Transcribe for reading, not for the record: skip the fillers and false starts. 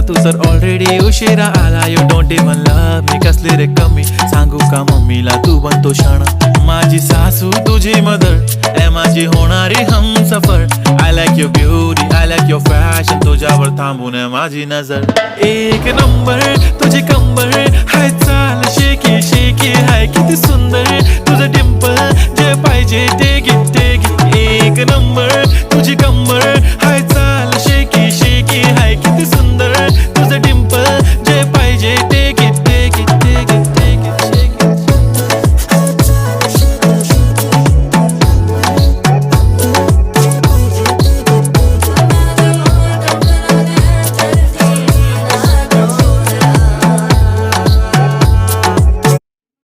तू तर ऑलरेडी उशिरा आला. You don't even love me, कसली रे कमी सांगू का मम्मीला तू बनतो शाणा. माझी सासू तुझी मदर ए माझी होणारी Humsafar. I like your beauty, I like your fashion, तुझ्यावर थांबून आहे माझी नजर. एक नंबर तुझी कंबर हाय, चाल शेकी शेकी हाय, किती सुंदर तुझं डिंपल, जे पाहिजे ते